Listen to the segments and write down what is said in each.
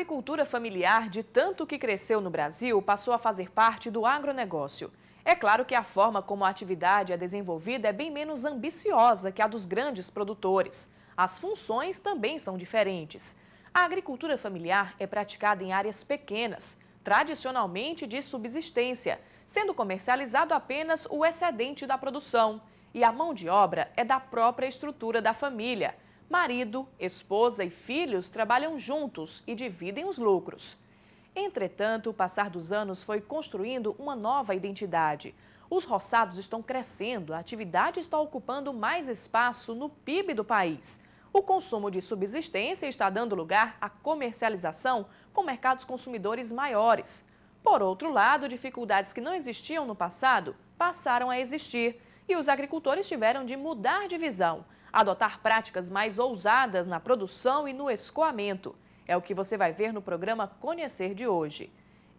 agricultura familiar, de tanto que cresceu no Brasil, passou a fazer parte do agronegócio. É claro que a forma como a atividade é desenvolvida é bem menos ambiciosa que a dos grandes produtores. As funções também são diferentes. A agricultura familiar é praticada em áreas pequenas, tradicionalmente de subsistência, sendo comercializado apenas o excedente da produção. E a mão de obra é da própria estrutura da família. Marido, esposa e filhos trabalham juntos e dividem os lucros. Entretanto, o passar dos anos foi construindo uma nova identidade. Os roçados estão crescendo, a atividade está ocupando mais espaço no PIB do país. O consumo de subsistência está dando lugar à comercialização com mercados consumidores maiores. Por outro lado, dificuldades que não existiam no passado passaram a existir e os agricultores tiveram de mudar de visão, adotar práticas mais ousadas na produção e no escoamento. É o que você vai ver no programa Conhecer de hoje.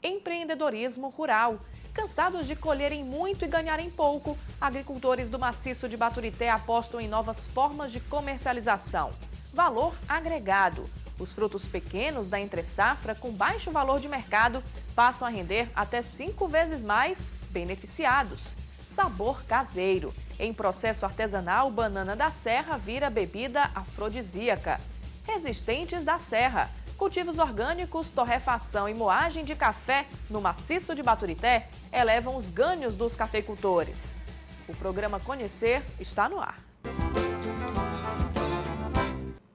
Empreendedorismo rural. Cansados de colherem muito e ganharem pouco, agricultores do maciço de Baturité apostam em novas formas de comercialização. Valor agregado. Os frutos pequenos da entre-safra com baixo valor de mercado passam a render até 5 vezes mais beneficiados. Sabor caseiro. Em processo artesanal, banana da serra vira bebida afrodisíaca. Resistentes da serra. Cultivos orgânicos, torrefação e moagem de café no maciço de Baturité elevam os ganhos dos cafeicultores. O programa Conhecer está no ar.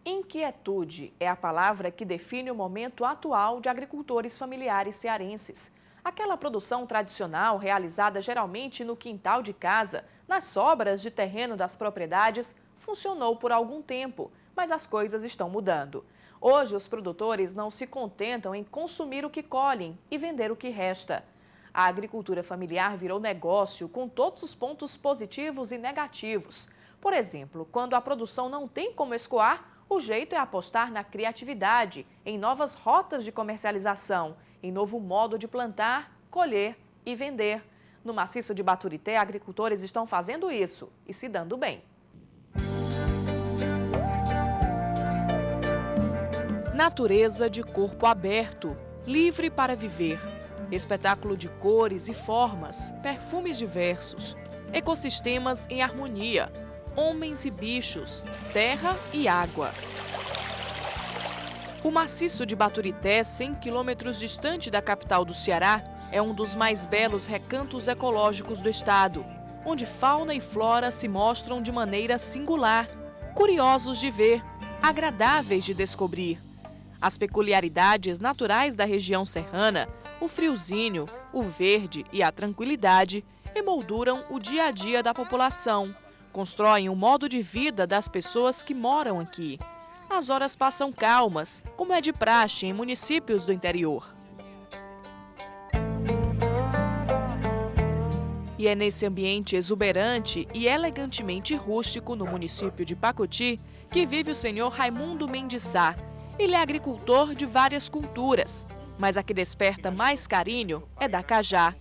Inquietude é a palavra que define o momento atual de agricultores familiares cearenses. Aquela produção tradicional realizada geralmente no quintal de casa, nas sobras de terreno das propriedades, funcionou por algum tempo, mas as coisas estão mudando. Hoje, os produtores não se contentam em consumir o que colhem e vender o que resta. A agricultura familiar virou negócio com todos os pontos positivos e negativos. Por exemplo, quando a produção não tem como escoar, o jeito é apostar na criatividade, em novas rotas de comercialização, em novo modo de plantar, colher e vender. No maciço de Baturité, agricultores estão fazendo isso e se dando bem. Natureza de corpo aberto, livre para viver. Espetáculo de cores e formas, perfumes diversos, ecossistemas em harmonia, homens e bichos, terra e água. O maciço de Baturité, 100 quilômetros distante da capital do Ceará, é um dos mais belos recantos ecológicos do estado, onde fauna e flora se mostram de maneira singular, curiosos de ver, agradáveis de descobrir. As peculiaridades naturais da região serrana, o friozinho, o verde e a tranquilidade emolduram o dia a dia da população, constroem o modo de vida das pessoas que moram aqui. As horas passam calmas, como é de praxe em municípios do interior. E é nesse ambiente exuberante e elegantemente rústico no município de Pacoti que vive o senhor Raimundo Mendes Sá. Ele é agricultor de várias culturas, mas a que desperta mais carinho é da cajá.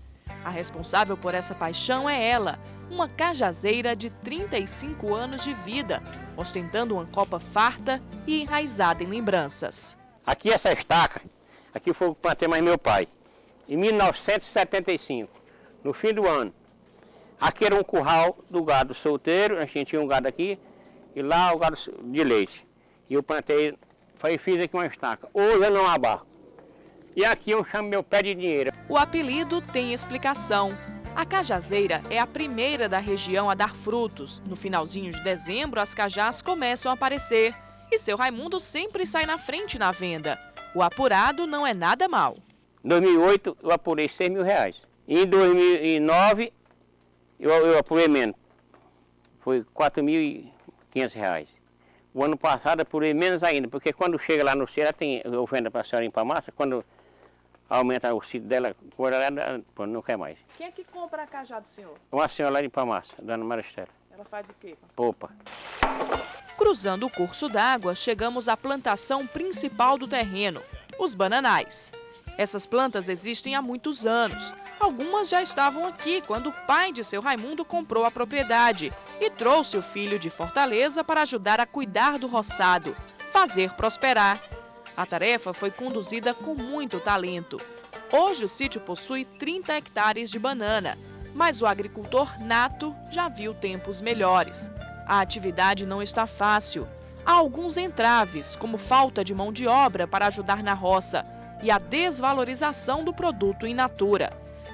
A responsável por essa paixão é ela, uma cajazeira de 35 anos de vida, ostentando uma copa farta e enraizada em lembranças. Aqui essa estaca, aqui foi o que plantei mais meu pai, em 1975, no fim do ano. Aqui era um curral do gado solteiro, a gente tinha um gado aqui, e lá o gado de leite. E eu plantei, fiz aqui uma estaca. Hoje eu não abarco. E aqui eu chamo meu pé de dinheiro. O apelido tem explicação. A cajazeira é a primeira da região a dar frutos. No finalzinho de dezembro, as cajás começam a aparecer. E seu Raimundo sempre sai na frente na venda. O apurado não é nada mal. Em 2008 eu apurei R$6.000. Em 2009 eu apurei menos. Foi R$4.500. O ano passado eu apurei menos ainda, porque quando chega lá no Ceará, eu vendo para a senhora em Pamassa, quando aumenta o sítio dela, não quer mais. Quem é que compra a cajá do senhor? Uma senhora lá de Pamassa, dona Maristela. Ela faz o quê? Polpa. Cruzando o curso d'água, chegamos à plantação principal do terreno, os bananais. Essas plantas existem há muitos anos. Algumas já estavam aqui quando o pai de seu Raimundo comprou a propriedade e trouxe o filho de Fortaleza para ajudar a cuidar do roçado, fazer prosperar. A tarefa foi conduzida com muito talento. Hoje o sítio possui 30 hectares de banana, mas o agricultor nato já viu tempos melhores. A atividade não está fácil. Há alguns entraves, como falta de mão de obra para ajudar na roça e a desvalorização do produto in natura.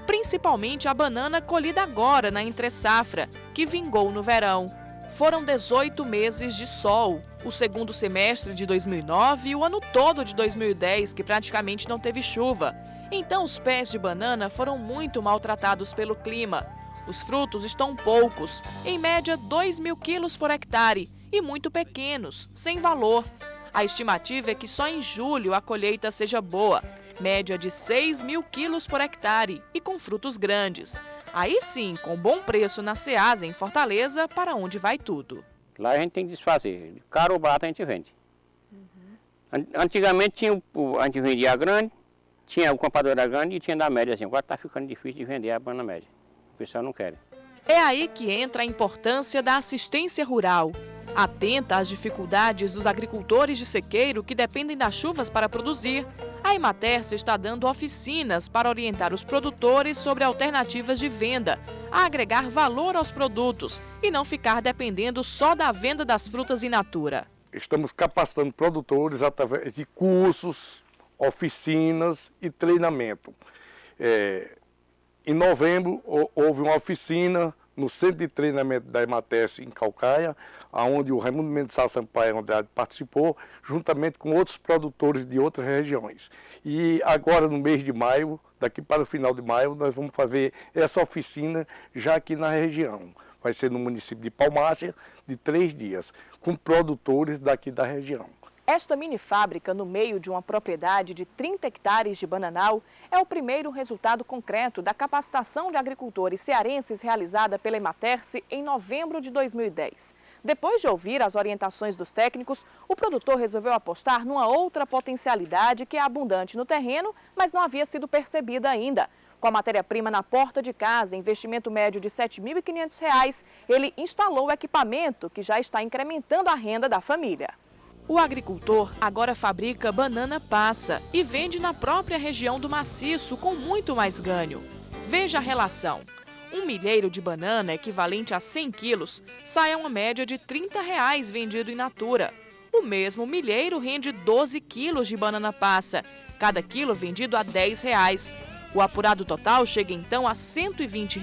Principalmente a banana colhida agora na entre-safra, que vingou no verão. Foram 18 meses de sol, o segundo semestre de 2009 e o ano todo de 2010, que praticamente não teve chuva. Então os pés de banana foram muito maltratados pelo clima. Os frutos estão poucos, em média 2.000 quilos por hectare, e muito pequenos, sem valor. A estimativa é que só em julho a colheita seja boa, média de 6.000 quilos por hectare e com frutos grandes. Aí sim, com bom preço na Ceasa, em Fortaleza, para onde vai tudo. Lá a gente tem que desfazer. Caro ou barato a gente vende. Antigamente a gente vendia a grande, tinha o comprador da grande e tinha da média. Assim. Agora está ficando difícil de vender a banana média. O pessoal não quer. É aí que entra a importância da assistência rural. Atenta às dificuldades dos agricultores de sequeiro que dependem das chuvas para produzir, a Ematerce está dando oficinas para orientar os produtores sobre alternativas de venda, a agregar valor aos produtos e não ficar dependendo só da venda das frutas in natura. Estamos capacitando produtores através de cursos, oficinas e treinamento. Em novembro houve uma oficina no Centro de Treinamento da Ematerce em Caucaia, onde o Raimundo Mendes Sá Sampaio Andrade participou, juntamente com outros produtores de outras regiões. E agora, no mês de maio, daqui para o final de maio, nós vamos fazer essa oficina já aqui na região. Vai ser no município de Palmácia, de 3 dias, com produtores daqui da região. Esta mini fábrica, no meio de uma propriedade de 30 hectares de bananal, é o primeiro resultado concreto da capacitação de agricultores cearenses realizada pela Ematerce em novembro de 2010. Depois de ouvir as orientações dos técnicos, o produtor resolveu apostar numa outra potencialidade que é abundante no terreno, mas não havia sido percebida ainda. Com a matéria-prima na porta de casa, investimento médio de R$ 7.500, ele instalou o equipamento que já está incrementando a renda da família. O agricultor agora fabrica banana passa e vende na própria região do maciço com muito mais ganho. Veja a relação. Um milheiro de banana equivalente a 100 quilos sai a uma média de R$ 30 vendido in natura. O mesmo milheiro rende 12 quilos de banana passa, cada quilo vendido a R$ 10. O apurado total chega então a R$ 120.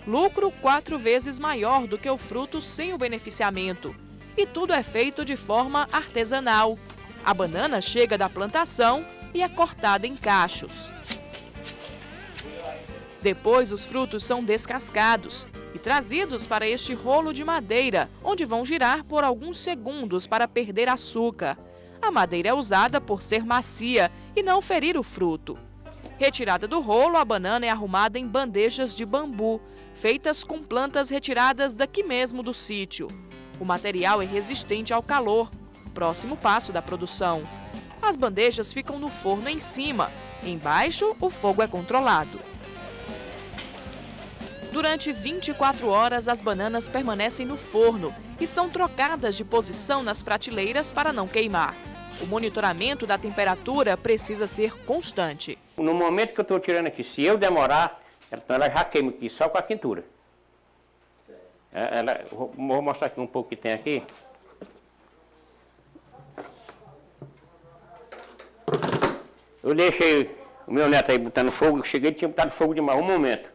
Lucro 4 vezes maior do que o fruto sem o beneficiamento. E tudo é feito de forma artesanal. A banana chega da plantação e é cortada em cachos. Depois os frutos são descascados e trazidos para este rolo de madeira, onde vão girar por alguns segundos para perder açúcar. A madeira é usada por ser macia e não ferir o fruto. Retirada do rolo, a banana é arrumada em bandejas de bambu, feitas com plantas retiradas daqui mesmo do sítio. O material é resistente ao calor, próximo passo da produção. As bandejas ficam no forno em cima, embaixo o fogo é controlado. Durante 24 horas as bananas permanecem no forno e são trocadas de posição nas prateleiras para não queimar. O monitoramento da temperatura precisa ser constante. No momento que eu estou tirando aqui, se eu demorar, ela já queima aqui só com a quentura. Vou mostrar aqui um pouco que tem aqui. Eu deixei o meu neto aí botando fogo, eu cheguei e tinha botado fogo demais, um momento.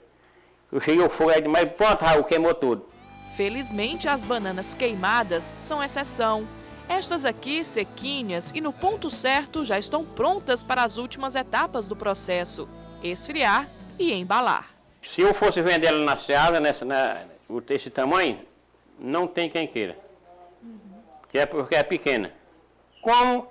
Eu cheguei o fogo aí demais, pronto, Raul, queimou tudo. Felizmente as bananas queimadas são exceção. Estas aqui, sequinhas e no ponto certo, já estão prontas para as últimas etapas do processo: esfriar e embalar. Se eu fosse vender ela na Ceasa, esse tamanho, não tem quem queira. Porque é pequena. Como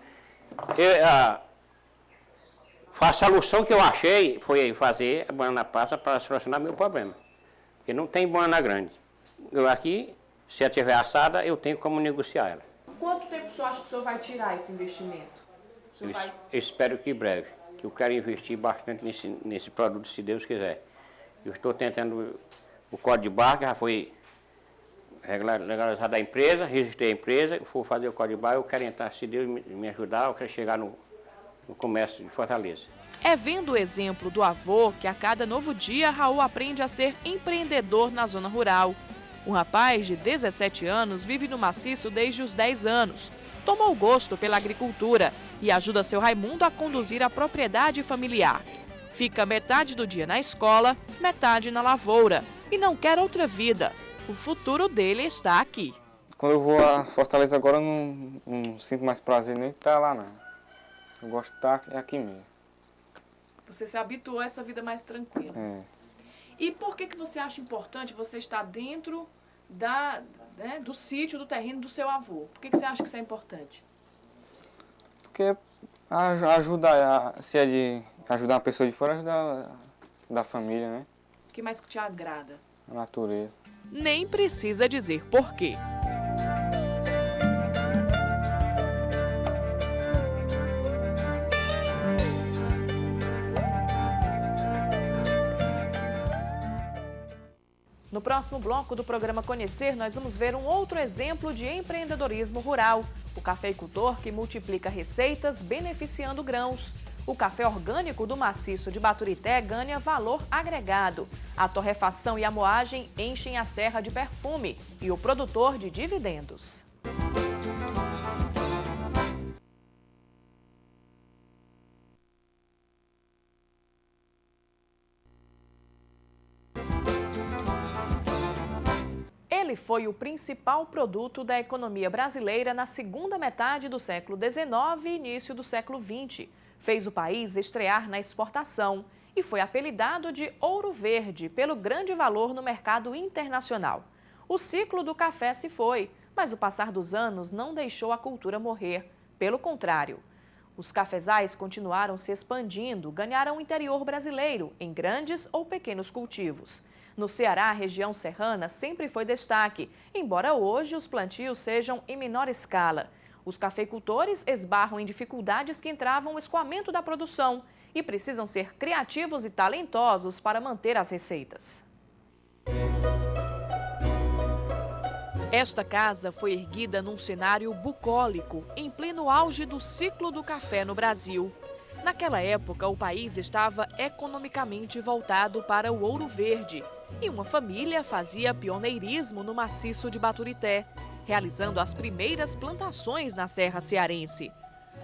a solução que eu achei foi fazer a banana passa para solucionar meu problema. Porque não tem banana grande. Eu aqui, se ela estiver assada, eu tenho como negociar ela. Quanto tempo o senhor acha que o senhor vai tirar esse investimento? Eu espero que breve. Que eu quero investir bastante nesse produto, se Deus quiser. Eu estou tentando. O código de barra já foi legalizado a empresa, registrei a empresa, vou fazer o Código de Barra, eu quero entrar, se Deus me ajudar, eu quero chegar no comércio de Fortaleza. É vendo o exemplo do avô que a cada novo dia Raul aprende a ser empreendedor na zona rural. O rapaz de 17 anos vive no maciço desde os 10 anos. Tomou gosto pela agricultura e ajuda seu Raimundo a conduzir a propriedade familiar. Fica metade do dia na escola, metade na lavoura e não quer outra vida. O futuro dele está aqui. Quando eu vou a Fortaleza agora, eu não sinto mais prazer nem de estar lá, não. Eu gosto de estar aqui mesmo. Você se habituou a essa vida mais tranquila. É. E por que você acha importante você estar dentro do sítio, do terreno do seu avô? Por que você acha que isso é importante? Porque se é de ajudar uma pessoa de fora, ajudar da família, né? O que mais que te agrada? A natureza. Nem precisa dizer por quê. No próximo bloco do programa Conhecer, nós vamos ver um outro exemplo de empreendedorismo rural. O cafeicultor que multiplica receitas beneficiando grãos. O café orgânico do maciço de Baturité ganha valor agregado. A torrefação e a moagem enchem a serra de perfume e o produtor de dividendos. Ele foi o principal produto da economia brasileira na segunda metade do século XIX e início do século XX. Fez o país estrear na exportação e foi apelidado de Ouro Verde pelo grande valor no mercado internacional. O ciclo do café se foi, mas o passar dos anos não deixou a cultura morrer. Pelo contrário, os cafezais continuaram se expandindo, ganharam o interior brasileiro em grandes ou pequenos cultivos. No Ceará, a região serrana sempre foi destaque, embora hoje os plantios sejam em menor escala. Os cafeicultores esbarram em dificuldades que entravam o escoamento da produção e precisam ser criativos e talentosos para manter as receitas. Esta casa foi erguida num cenário bucólico, em pleno auge do ciclo do café no Brasil. Naquela época, o país estava economicamente voltado para o ouro verde e uma família fazia pioneirismo no maciço de Baturité, realizando as primeiras plantações na Serra Cearense.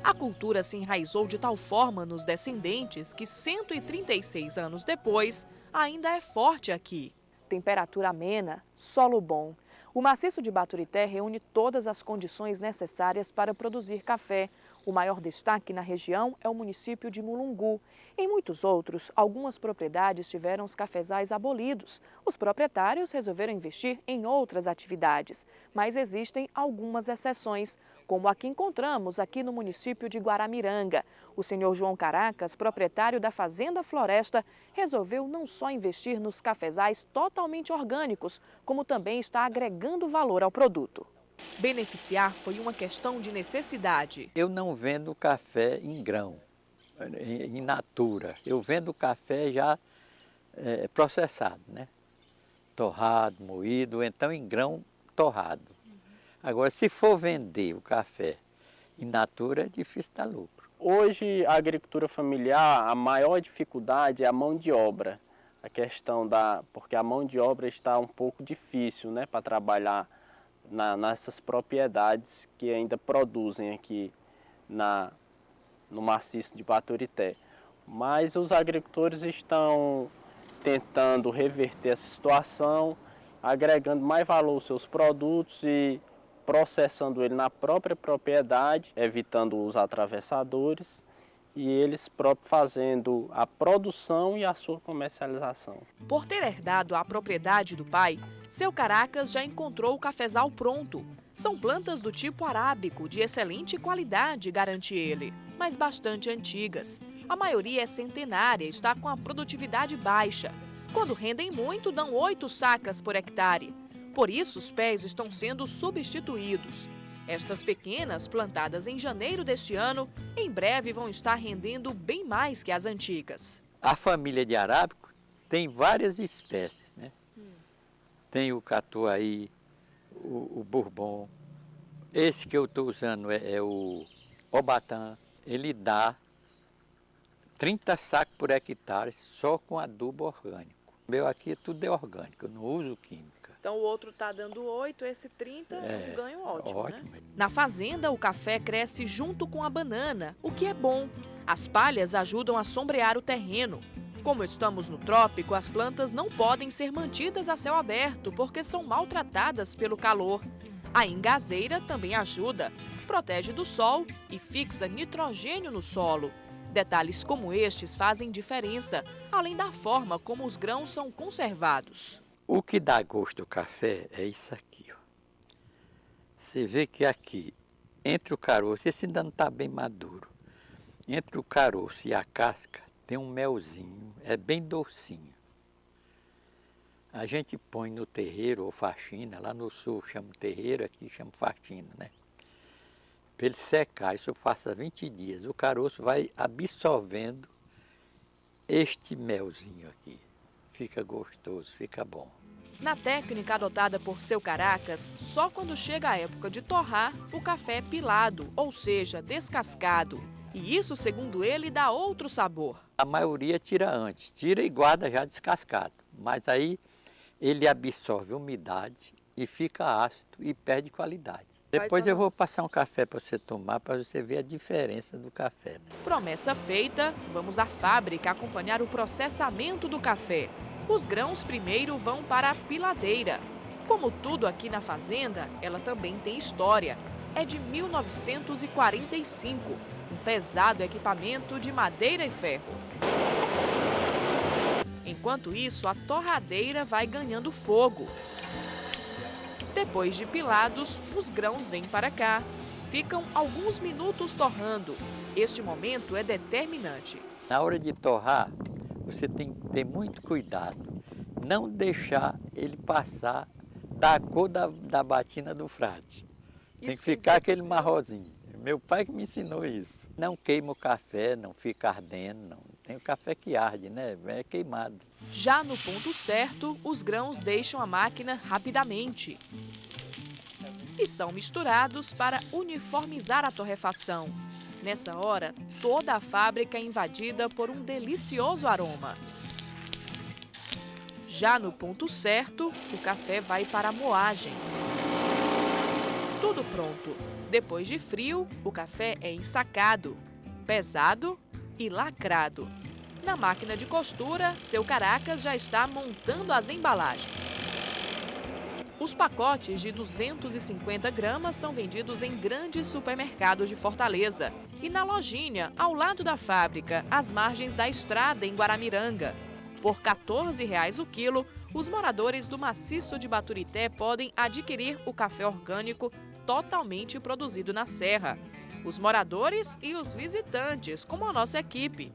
A cultura se enraizou de tal forma nos descendentes que 136 anos depois ainda é forte aqui. Temperatura amena, solo bom. O maciço de Baturité reúne todas as condições necessárias para produzir café. O maior destaque na região é o município de Mulungu. Em muitos outros, algumas propriedades tiveram os cafezais abolidos. Os proprietários resolveram investir em outras atividades, mas existem algumas exceções, como a que encontramos aqui no município de Guaramiranga. O senhor João Caracas, proprietário da Fazenda Floresta, resolveu não só investir nos cafezais totalmente orgânicos, como também está agregando valor ao produto. Beneficiar foi uma questão de necessidade. Eu não vendo café em grão, in natura. Eu vendo café já processado, né? Torrado, moído, então em grão torrado. Agora, se for vender o café in natura, é difícil dar lucro. Hoje, a agricultura familiar, a maior dificuldade é a mão de obra. A questão porque a mão de obra está um pouco difícil, né, para trabalhar nessas propriedades que ainda produzem aqui no maciço de Baturité. Mas os agricultores estão tentando reverter essa situação, agregando mais valor aos seus produtos e processando ele na própria propriedade, evitando os atravessadores e eles próprios fazendo a produção e a sua comercialização. Por ter herdado a propriedade do pai, seu Caracas já encontrou o cafezal pronto. São plantas do tipo arábico, de excelente qualidade, garante ele, mas bastante antigas. A maioria é centenária e está com a produtividade baixa. Quando rendem muito, dão 8 sacas por hectare. Por isso, os pés estão sendo substituídos. Estas pequenas, plantadas em janeiro deste ano, em breve vão estar rendendo bem mais que as antigas. A família de arábico tem várias espécies, né? Tem o catuai, o Bourbon. Esse que eu estou usando é o Obatã. Ele dá 30 sacos por hectare só com adubo orgânico. O meu aqui tudo é orgânico, eu não uso química. Então o outro está dando 8, esse 30, um ganho ótimo, ótimo, né? Na fazenda, o café cresce junto com a banana, o que é bom. As palhas ajudam a sombrear o terreno. Como estamos no trópico, as plantas não podem ser mantidas a céu aberto porque são maltratadas pelo calor. A engazeira também ajuda, protege do sol e fixa nitrogênio no solo. Detalhes como estes fazem diferença, além da forma como os grãos são conservados. O que dá gosto ao café é isso aqui, ó. Você vê que aqui, entre o caroço, esse ainda não está bem maduro, entre o caroço e a casca tem um melzinho, é bem docinho. A gente põe no terreiro ou faxina, lá no sul chama terreiro, aqui chama faxina, né? Para ele secar, isso passa 20 dias, o caroço vai absorvendo este melzinho aqui. Fica gostoso, fica bom. Na técnica adotada por Seu Caracas, só quando chega a época de torrar, o café é pilado, ou seja, descascado. E isso, segundo ele, dá outro sabor. A maioria tira antes, tira e guarda já descascado. Mas aí ele absorve umidade e fica ácido e perde qualidade. Depois eu vou passar um café para você tomar, para você ver a diferença do café. Promessa feita, vamos à fábrica acompanhar o processamento do café. Os grãos primeiro vão para a piladeira. Como tudo aqui na fazenda, ela também tem história. É de 1945, um pesado equipamento de madeira e ferro. Enquanto isso, a torradeira vai ganhando fogo. Depois de pilados, os grãos vêm para cá. Ficam alguns minutos torrando. Este momento é determinante. Na hora de torrar, você tem que ter muito cuidado. Não deixar ele passar da cor da batina do frade. Tem que ficar aquele marrozinho. Meu pai que me ensinou isso. Não queima o café, não fica ardendo, não. Tem o café que arde, né? É queimado. Já no ponto certo, os grãos deixam a máquina rapidamente. E são misturados para uniformizar a torrefação. Nessa hora, toda a fábrica é invadida por um delicioso aroma. Já no ponto certo, o café vai para a moagem. Tudo pronto. Depois de frio, o café é ensacado, pesado e lacrado. Na máquina de costura, Seu Caracas já está montando as embalagens. Os pacotes de 250 gramas são vendidos em grandes supermercados de Fortaleza e na lojinha, ao lado da fábrica, às margens da estrada em Guaramiranga. Por R$ 14,00 o quilo, os moradores do maciço de Baturité podem adquirir o café orgânico totalmente produzido na serra. Os moradores e os visitantes, como a nossa equipe.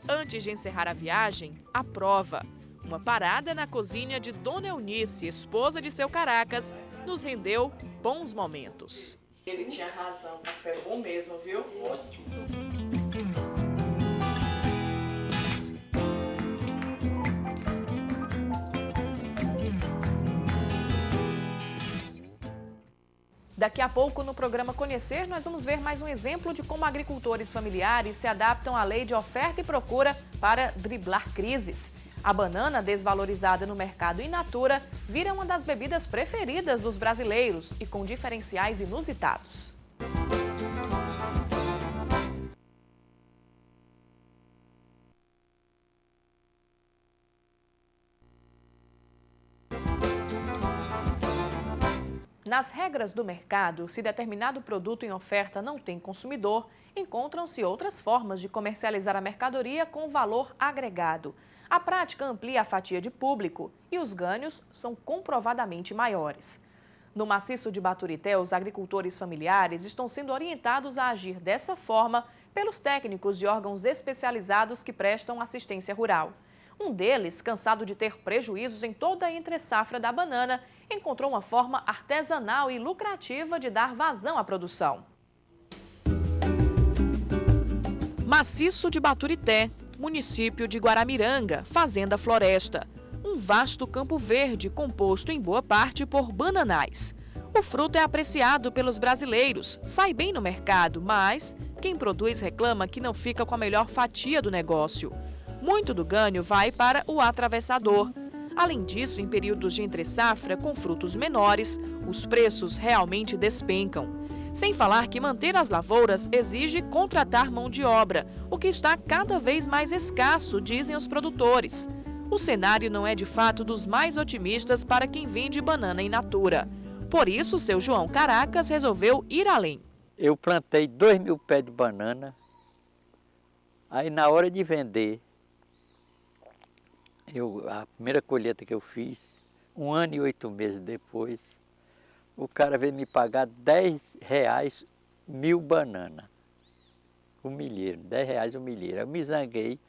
Antes de encerrar a viagem, a prova. Uma parada na cozinha de Dona Eunice, esposa de Seu Caracas, nos rendeu bons momentos. Ele tinha razão, café é bom mesmo, viu? Ótimo. Daqui a pouco, no programa Conhecer, nós vamos ver mais um exemplo de como agricultores familiares se adaptam à lei de oferta e procura para driblar crises. A banana, desvalorizada no mercado in natura, vira uma das bebidas preferidas dos brasileiros e com diferenciais inusitados. Nas regras do mercado, se determinado produto em oferta não tem consumidor, encontram-se outras formas de comercializar a mercadoria com valor agregado. A prática amplia a fatia de público e os ganhos são comprovadamente maiores. No maciço de Baturité, os agricultores familiares estão sendo orientados a agir dessa forma pelos técnicos de órgãos especializados que prestam assistência rural. Um deles, cansado de ter prejuízos em toda a entre-safra da banana, encontrou uma forma artesanal e lucrativa de dar vazão à produção. Maciço de Baturité, município de Guaramiranga, Fazenda Floresta. Um vasto campo verde composto em boa parte por bananais. O fruto é apreciado pelos brasileiros, sai bem no mercado, mas quem produz reclama que não fica com a melhor fatia do negócio. Muito do ganho vai para o atravessador. Além disso, em períodos de entre-safra, com frutos menores, os preços realmente despencam. Sem falar que manter as lavouras exige contratar mão de obra, o que está cada vez mais escasso, dizem os produtores. O cenário não é de fato dos mais otimistas para quem vende banana in natura. Por isso, seu João Caracas resolveu ir além. Eu plantei 2.000 pés de banana, aí na hora de vender, a primeira colheita que eu fiz, 1 ano e 8 meses depois, o cara veio me pagar R$10 1.000 bananas, o milheiro, R$10 o milheiro. Eu me zanguei,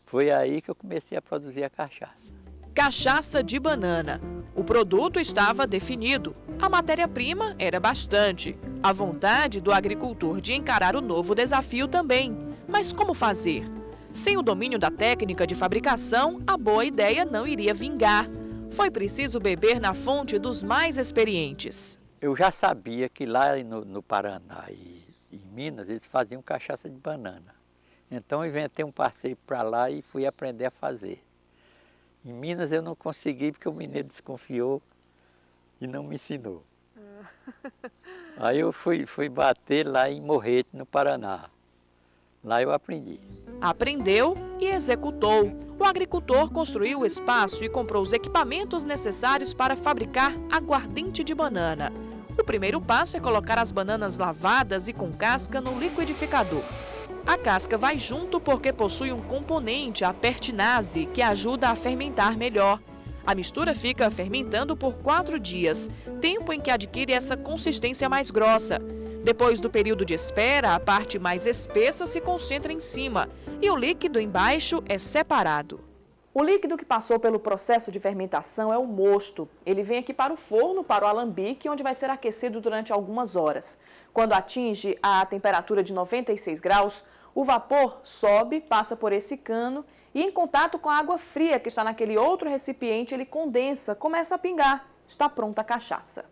foi aí que eu comecei a produzir a cachaça. Cachaça de banana. O produto estava definido, a matéria-prima era bastante. A vontade do agricultor de encarar o novo desafio também. Mas como fazer? Sem o domínio da técnica de fabricação, a boa ideia não iria vingar. Foi preciso beber na fonte dos mais experientes. Eu já sabia que lá no Paraná e em Minas eles faziam cachaça de banana. Então eu inventei um passeio para lá e fui aprender a fazer. Em Minas eu não consegui porque o mineiro desconfiou e não me ensinou. Aí eu fui bater lá em Morrete, no Paraná. Lá eu aprendi. Aprendeu e executou. O agricultor construiu o espaço e comprou os equipamentos necessários para fabricar aguardente de banana. O primeiro passo é colocar as bananas lavadas e com casca no liquidificador. A casca vai junto porque possui um componente, a pertinase, que ajuda a fermentar melhor. A mistura fica fermentando por 4 dias, tempo em que adquire essa consistência mais grossa. Depois do período de espera, a parte mais espessa se concentra em cima e o líquido embaixo é separado. O líquido que passou pelo processo de fermentação é o mosto. Ele vem aqui para o forno, para o alambique, onde vai ser aquecido durante algumas horas. Quando atinge a temperatura de 96 graus, o vapor sobe, passa por esse cano e, em contato com a água fria que está naquele outro recipiente, ele condensa, começa a pingar. Está pronta a cachaça.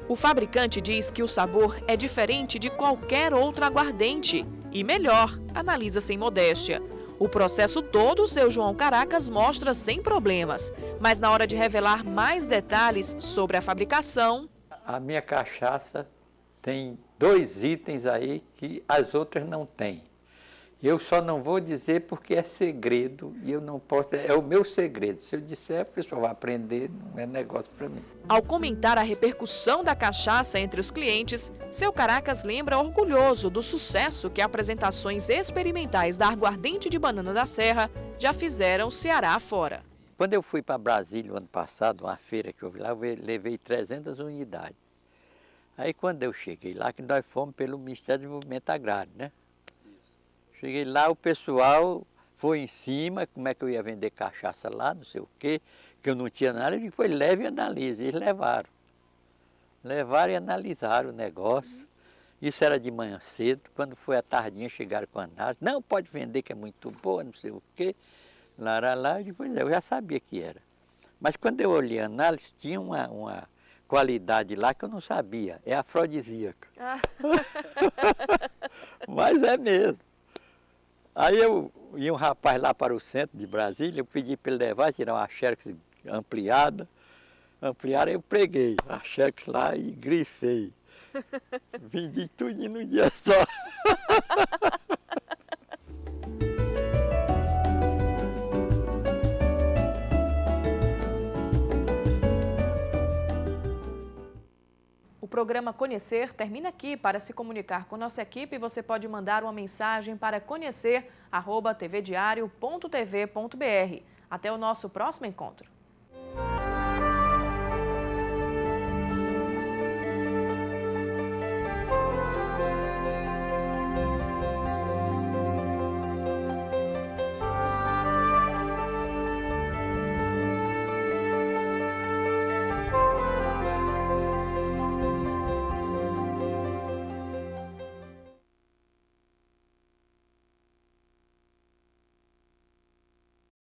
O fabricante diz que o sabor é diferente de qualquer outro aguardente. E melhor, analisa sem modéstia. O processo todo, o seu João Caracas mostra sem problemas. Mas na hora de revelar mais detalhes sobre a fabricação... A minha cachaça tem 2 itens aí que as outras não têm. Eu só não vou dizer porque é segredo e eu não posso, é o meu segredo. Se eu disser, a pessoa vai aprender, não é negócio para mim. Ao comentar a repercussão da cachaça entre os clientes, seu Caracas lembra orgulhoso do sucesso que apresentações experimentais da aguardente de banana da Serra já fizeram Ceará afora. Quando eu fui para Brasília o ano passado, uma feira que eu vi lá, eu levei 300 unidades. Aí quando eu cheguei lá, que nós fomos pelo Ministério do Desenvolvimento Agrário, né? Cheguei lá, o pessoal foi em cima, como é que eu ia vender cachaça lá, não sei o quê, que eu não tinha nada. Eu disse, foi, leve e analise. Eles levaram. Levaram e analisaram o negócio. Isso era de manhã cedo, quando foi à tardinha, chegaram com a análise. Não, pode vender que é muito boa, não sei o quê. Lá, depois eu já sabia que era. Mas quando eu olhei a análise, tinha uma qualidade lá que eu não sabia. É afrodisíaca. Mas é mesmo. Aí ia um rapaz lá para o centro de Brasília, eu pedi para ele levar, tirar uma xerox ampliada. Ampliaram, eu preguei a xerox lá e grifei. Vendi tudo num dia só. O programa Conhecer termina aqui. Para se comunicar com nossa equipe, você pode mandar uma mensagem para conhecer@tvdiario.tv.br. Até o nosso próximo encontro.